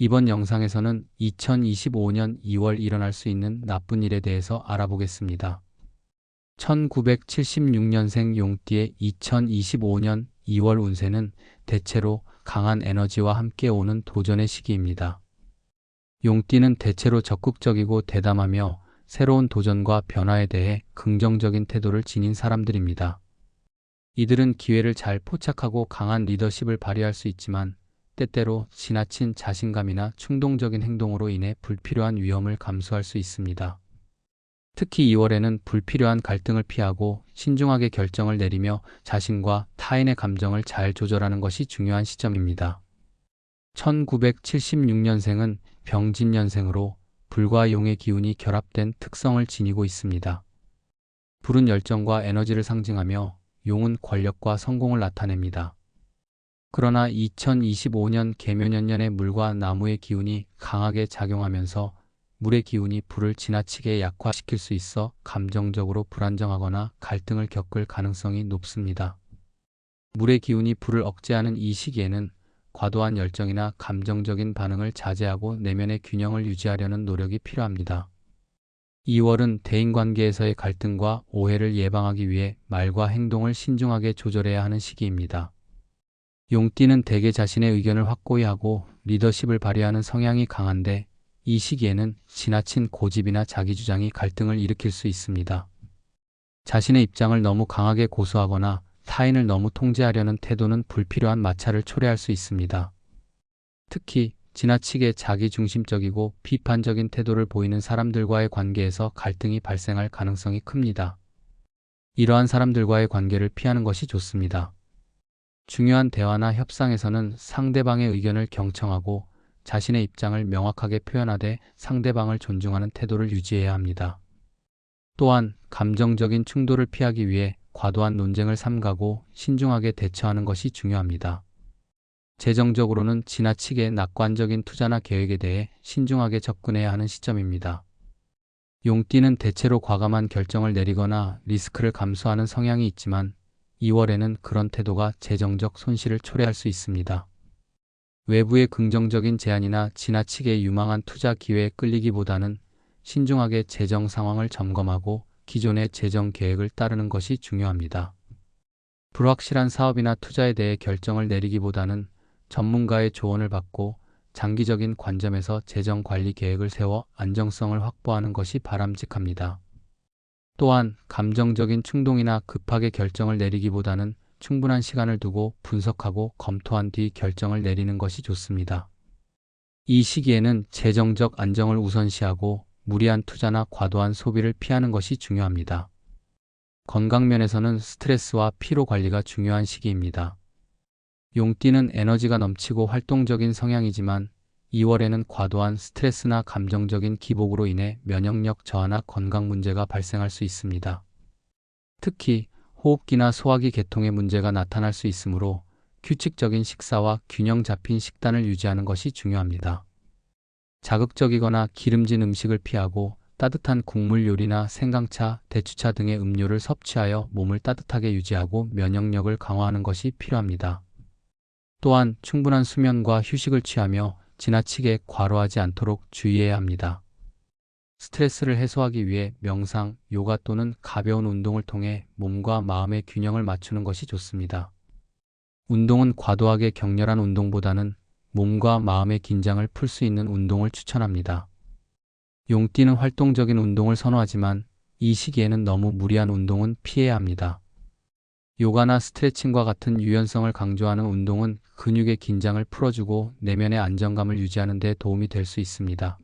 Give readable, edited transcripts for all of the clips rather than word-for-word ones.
이번 영상에서는 2025년 2월 일어날 수 있는 나쁜 일에 대해서 알아보겠습니다. 1976년생 용띠의 2025년 2월 운세는 대체로 강한 에너지와 함께 오는 도전의 시기입니다. 용띠는 대체로 적극적이고 대담하며 새로운 도전과 변화에 대해 긍정적인 태도를 지닌 사람들입니다. 이들은 기회를 잘 포착하고 강한 리더십을 발휘할 수 있지만 때때로 지나친 자신감이나 충동적인 행동으로 인해 불필요한 위험을 감수할 수 있습니다. 특히 2월에는 불필요한 갈등을 피하고 신중하게 결정을 내리며 자신과 타인의 감정을 잘 조절하는 것이 중요한 시점입니다. 1976년생은 병진년생으로 불과 용의 기운이 결합된 특성을 지니고 있습니다. 불은 열정과 에너지를 상징하며 용은 권력과 성공을 나타냅니다. 그러나 2025년 개묘년년의 물과 나무의 기운이 강하게 작용하면서 물의 기운이 불을 지나치게 약화시킬 수 있어 감정적으로 불안정하거나 갈등을 겪을 가능성이 높습니다. 물의 기운이 불을 억제하는 이 시기에는 과도한 열정이나 감정적인 반응을 자제하고 내면의 균형을 유지하려는 노력이 필요합니다. 2월은 대인관계에서의 갈등과 오해를 예방하기 위해 말과 행동을 신중하게 조절해야 하는 시기입니다. 용띠는 대개 자신의 의견을 확고히 하고 리더십을 발휘하는 성향이 강한데 이 시기에는 지나친 고집이나 자기주장이 갈등을 일으킬 수 있습니다. 자신의 입장을 너무 강하게 고수하거나 타인을 너무 통제하려는 태도는 불필요한 마찰을 초래할 수 있습니다. 특히 지나치게 자기중심적이고 비판적인 태도를 보이는 사람들과의 관계에서 갈등이 발생할 가능성이 큽니다. 이러한 사람들과의 관계를 피하는 것이 좋습니다. 중요한 대화나 협상에서는 상대방의 의견을 경청하고 자신의 입장을 명확하게 표현하되 상대방을 존중하는 태도를 유지해야 합니다. 또한 감정적인 충돌을 피하기 위해 과도한 논쟁을 삼가고 신중하게 대처하는 것이 중요합니다. 재정적으로는 지나치게 낙관적인 투자나 계획에 대해 신중하게 접근해야 하는 시점입니다. 용띠는 대체로 과감한 결정을 내리거나 리스크를 감수하는 성향이 있지만 2월에는 그런 태도가 재정적 손실을 초래할 수 있습니다. 외부의 긍정적인 제안이나 지나치게 유망한 투자 기회에 끌리기보다는 신중하게 재정 상황을 점검하고 기존의 재정 계획을 따르는 것이 중요합니다. 불확실한 사업이나 투자에 대해 결정을 내리기보다는 전문가의 조언을 받고 장기적인 관점에서 재정 관리 계획을 세워 안정성을 확보하는 것이 바람직합니다. 또한 감정적인 충동이나 급하게 결정을 내리기보다는 충분한 시간을 두고 분석하고 검토한 뒤 결정을 내리는 것이 좋습니다. 이 시기에는 재정적 안정을 우선시하고 무리한 투자나 과도한 소비를 피하는 것이 중요합니다. 건강 면에서는 스트레스와 피로 관리가 중요한 시기입니다. 용띠는 에너지가 넘치고 활동적인 성향이지만 2월에는 과도한 스트레스나 감정적인 기복으로 인해 면역력 저하나 건강 문제가 발생할 수 있습니다. 특히 호흡기나 소화기 계통의 문제가 나타날 수 있으므로 규칙적인 식사와 균형 잡힌 식단을 유지하는 것이 중요합니다. 자극적이거나 기름진 음식을 피하고 따뜻한 국물 요리나 생강차, 대추차 등의 음료를 섭취하여 몸을 따뜻하게 유지하고 면역력을 강화하는 것이 필요합니다. 또한 충분한 수면과 휴식을 취하며 지나치게 과로하지 않도록 주의해야 합니다. 스트레스를 해소하기 위해 명상, 요가 또는 가벼운 운동을 통해 몸과 마음의 균형을 맞추는 것이 좋습니다. 운동은 과도하게 격렬한 운동보다는 몸과 마음의 긴장을 풀 수 있는 운동을 추천합니다. 용띠는 활동적인 운동을 선호하지만 이 시기에는 너무 무리한 운동은 피해야 합니다. 요가나 스트레칭과 같은 유연성을 강조하는 운동은 근육의 긴장을 풀어주고 내면의 안정감을 유지하는 데 도움이 될 수 있습니다.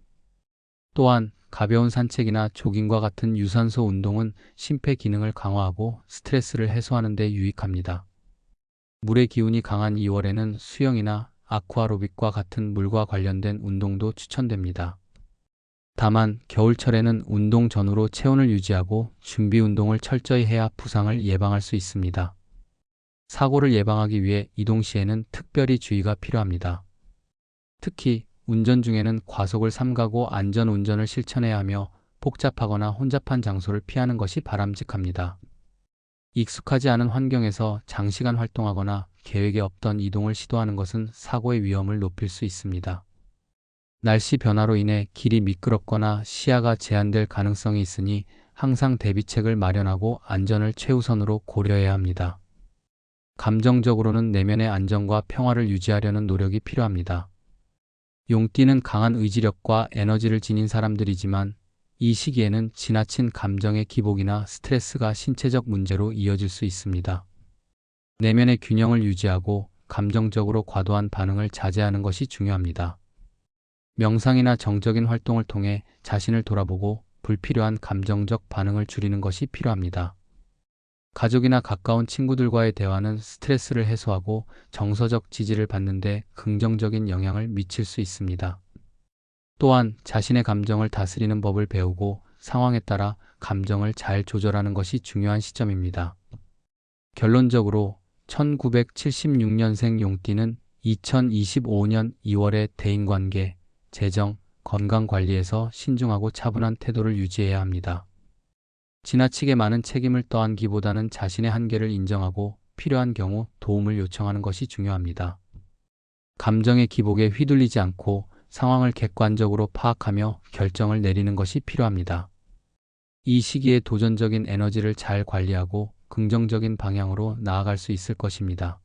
또한 가벼운 산책이나 조깅과 같은 유산소 운동은 심폐 기능을 강화하고 스트레스를 해소하는 데 유익합니다. 물의 기운이 강한 2월에는 수영이나 아쿠아로빅과 같은 물과 관련된 운동도 추천됩니다. 다만 겨울철에는 운동 전후로 체온을 유지하고 준비 운동을 철저히 해야 부상을 예방할 수 있습니다. 사고를 예방하기 위해 이동 시에는 특별히 주의가 필요합니다. 특히 운전 중에는 과속을 삼가고 안전 운전을 실천해야 하며 복잡하거나 혼잡한 장소를 피하는 것이 바람직합니다. 익숙하지 않은 환경에서 장시간 활동하거나 계획에 없던 이동을 시도하는 것은 사고의 위험을 높일 수 있습니다. 날씨 변화로 인해 길이 미끄럽거나 시야가 제한될 가능성이 있으니 항상 대비책을 마련하고 안전을 최우선으로 고려해야 합니다. 감정적으로는 내면의 안정과 평화를 유지하려는 노력이 필요합니다. 용띠는 강한 의지력과 에너지를 지닌 사람들이지만 이 시기에는 지나친 감정의 기복이나 스트레스가 신체적 문제로 이어질 수 있습니다. 내면의 균형을 유지하고 감정적으로 과도한 반응을 자제하는 것이 중요합니다. 명상이나 정적인 활동을 통해 자신을 돌아보고 불필요한 감정적 반응을 줄이는 것이 필요합니다. 가족이나 가까운 친구들과의 대화는 스트레스를 해소하고 정서적 지지를 받는 데 긍정적인 영향을 미칠 수 있습니다. 또한 자신의 감정을 다스리는 법을 배우고 상황에 따라 감정을 잘 조절하는 것이 중요한 시점입니다. 결론적으로 1976년생 용띠는 2025년 2월에 대인관계, 재정, 건강관리에서 신중하고 차분한 태도를 유지해야 합니다. 지나치게 많은 책임을 떠안기보다는 자신의 한계를 인정하고 필요한 경우 도움을 요청하는 것이 중요합니다. 감정의 기복에 휘둘리지 않고 상황을 객관적으로 파악하며 결정을 내리는 것이 필요합니다. 이 시기에 도전적인 에너지를 잘 관리하고 긍정적인 방향으로 나아갈 수 있을 것입니다.